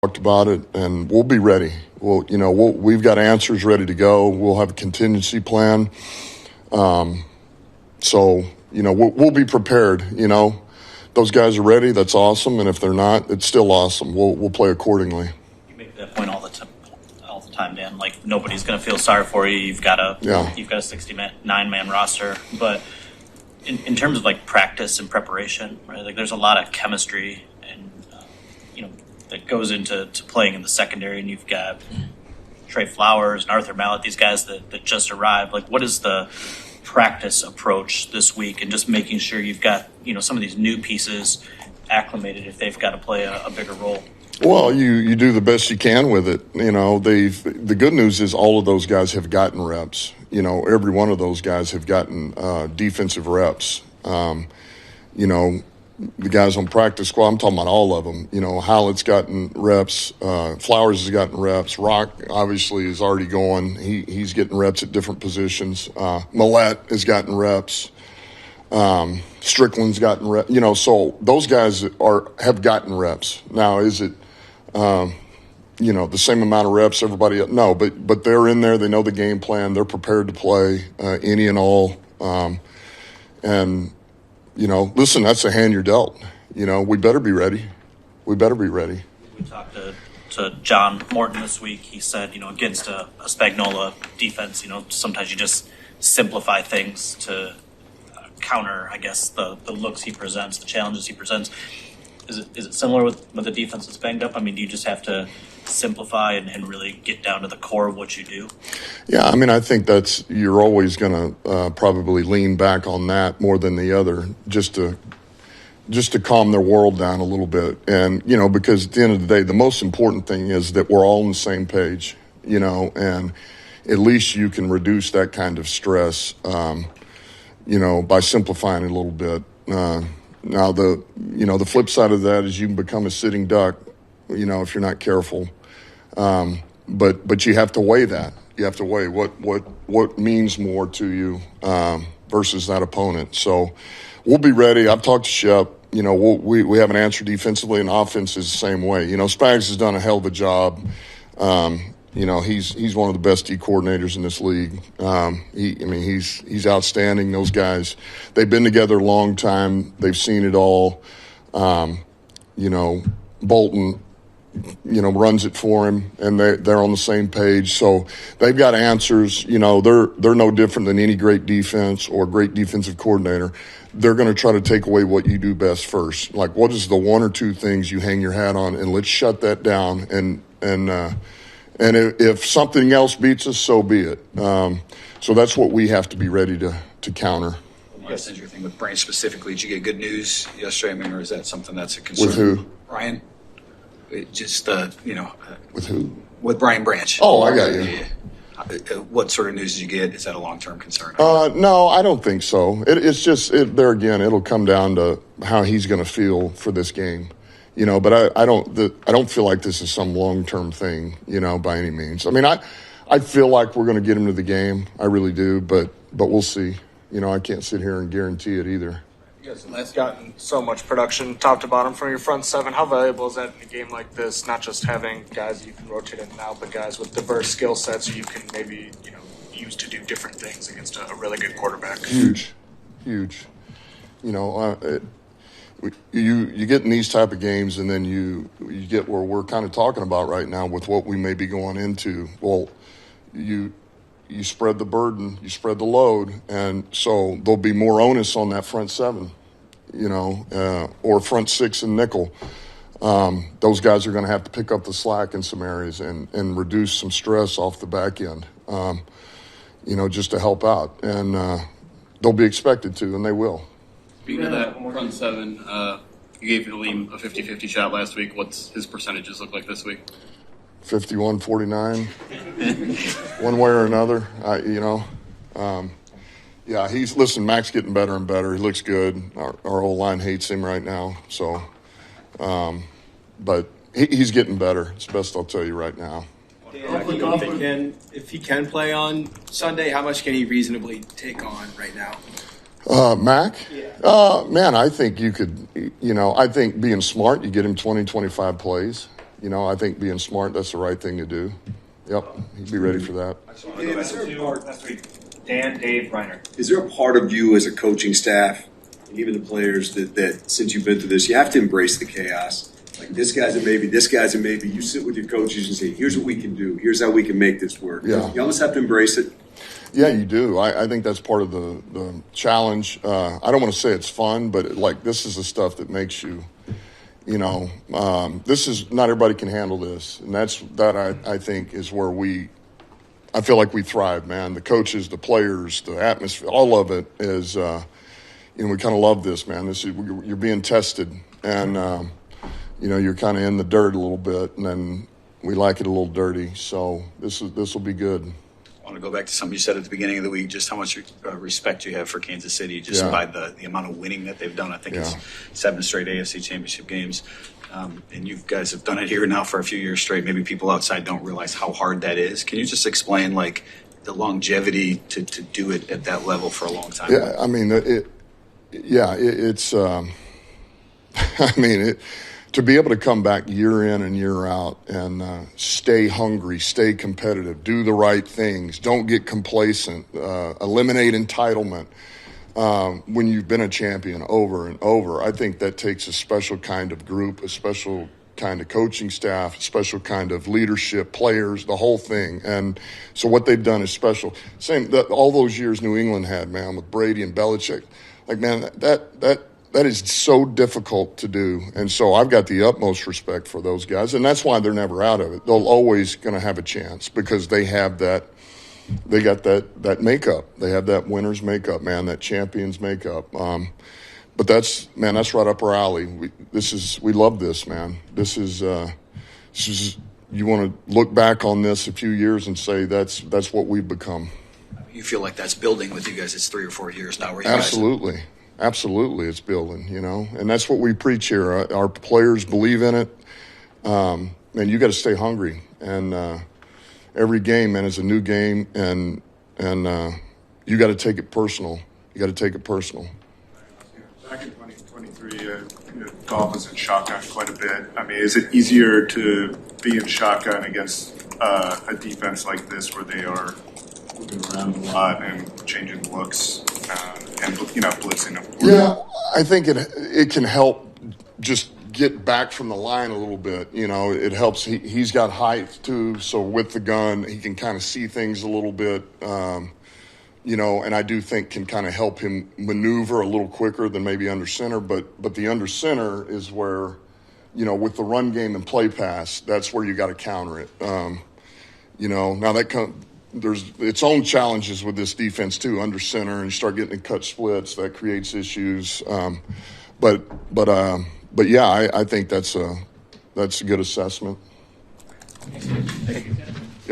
talked about it, and we'll be ready. We've got answers ready to go. We'll have a contingency plan. We'll be prepared. Those guys are ready. That's awesome. And if they're not, it's still awesome. We'll play accordingly. You make that point all the time, Dan. Like, nobody's going to feel sorry for you. You've got a 69-man roster, but in terms of like practice and preparation, right? Like, there's a lot of chemistry and that goes into playing in the secondary, and you've got Trey Flowers and Arthur Mallett, these guys that just arrived. Like, what is the practice approach this week, and just making sure you've got some of these new pieces acclimated if they've got to play a bigger role? Well, you do the best you can with it. The good news is all of those guys have gotten reps. Every one of those guys have gotten defensive reps. The guys on practice squad, I'm talking about all of them. Hallett's gotten reps. Flowers has gotten reps. Rock obviously is already going. He's getting reps at different positions. Mallett has gotten reps. Strickland's gotten reps. So those guys have gotten reps. Now, is it the same amount of reps everybody else? No, but they're in there. They know the game plan. They're prepared to play any and all. Listen, that's a hand you're dealt. We better be ready. We talked to John Morton this week. He said, against a Spagnuolo defense, sometimes you just simplify things to counter, I guess, the looks he presents, the challenges he presents. Is it similar with the defense that's banged up? I mean, do you just have to simplify and really get down to the core of what you do? Yeah, I think you're always going to probably lean back on that more than the other, just to calm their world down a little bit. And, because at the end of the day, the most important thing is that we're all on the same page, and at least you can reduce that kind of stress, by simplifying it a little bit. Now, the flip side of that is you can become a sitting duck, if you're not careful. But you have to weigh that. You have to weigh what means more to you versus that opponent. So we'll be ready. I've talked to Shep. We have an answer defensively, and offense is the same way. Spags has done a hell of a job. He's one of the best D coordinators in this league. He's outstanding. Those guys, they've been together a long time. They've seen it all. Bolton, runs it for him, and they're on the same page. So they've got answers. They're no different than any great defense or great defensive coordinator. They're going to try to take away what you do best first. Like, what is the one or two things you hang your hat on, and let's shut that down. And if something else beats us, so be it. So that's what we have to be ready to counter. You guys did your thing with Brian specifically. Did you get good news yesterday? Or is that something that's a concern? With who? Brian? Just, With who? With Brian Branch. Oh, I got you. Yeah. What sort of news did you get? Is that a long-term concern? No, I don't think so. It's just, there again, it'll come down to how he's going to feel for this game. But I don't feel like this is some long-term thing, by any means. I feel like we're going to get him to the game. I really do, but we'll see. I can't sit here and guarantee it either. You guys have gotten so much production top to bottom from your front seven. How valuable is that in a game like this? Not just having guys you can rotate in and out, but guys with diverse skill sets you can maybe, use to do different things against a really good quarterback. Huge. You get in these type of games, and then you get where we're kind of talking about right now with what we may be going into. Well, you spread the burden, you spread the load, and so there'll be more onus on that front seven, or front six and nickel. Those guys are going to have to pick up the slack in some areas and reduce some stress off the back end, just to help out. And they'll be expected to, and they will. Speaking of that front seven, you gave Alim a 50-50 shot last week. What's his percentages look like this week? 51-49, one way or another. Mac's getting better and better. He looks good. Our whole line hates him right now. So, but he's getting better. It's the best I'll tell you right now. If he can play on Sunday, how much can he reasonably take on right now? Mac? Yeah. Man, I think you could, I think being smart, you get him 20, 25 plays. I think being smart, that's the right thing to do. Yep, he'd be ready for that. Dan, Dave, Reiner. Is there a part of you as a coaching staff, and even the players, that since you've been through this, you have to embrace the chaos? Like, this guy's a maybe, this guy's a maybe. You sit with your coaches and say, here's what we can do. Here's how we can make this work. Yeah. You almost have to embrace it. Yeah, you do. I think that's part of the challenge. I don't want to say it's fun, but this is the stuff that makes you, this is, not everybody can handle this. And I think is where I feel like we thrive, man. The coaches, the players, the atmosphere, all of it is, we kind of love this, man. You're being tested, and, you're kind of in the dirt a little bit, and then we like it a little dirty. So this will be good. I want to go back to something you said at the beginning of the week, just how much respect you have for Kansas City, just by the amount of winning that they've done. I think it's 7 straight AFC Championship games. And you guys have done it here now for a few years straight. Maybe people outside don't realize how hard that is. Can you just explain, the longevity to do it at that level for a long time? Yeah, I mean, it's to be able to come back year in and year out and stay hungry, stay competitive, do the right things, don't get complacent, eliminate entitlement when you've been a champion over and over. I think that takes a special kind of group, a special kind of coaching staff, a special kind of leadership, players, the whole thing. And so what they've done is special. All those years New England had, man, with Brady and Belichick. That is so difficult to do. And so I've got the utmost respect for those guys. And that's why they're never out of it. They're always going to have a chance because they have that. They got that makeup. They have that winner's makeup, man, that champion's makeup. But that's right up our alley. We love this, man. This is you want to look back on this a few years and say that's what we've become. You feel like that's building with you guys. It's 3 or 4 years now. Absolutely. Absolutely, it's building, and that's what we preach here. Our players believe in it. Man, you got to stay hungry, and every game, man, is a new game, and you got to take it personal. You got to take it personal. Back in 2023, the Dolphins in shotgun quite a bit. I mean, is it easier to be in shotgun against a defense like this where they are moving around a lot and changing looks? And blitzing them. Yeah, I think it can help just get back from the line a little bit. It helps. He's got height too, so with the gun, he can kind of see things a little bit. And I do think can kind of help him maneuver a little quicker than maybe under center. But the under center is where, with the run game and play pass, that's where you got to counter it. Now there's its own challenges with this defense too, under center, and you start getting cut splits, that creates issues. But yeah, I think that's a good assessment. Thank you.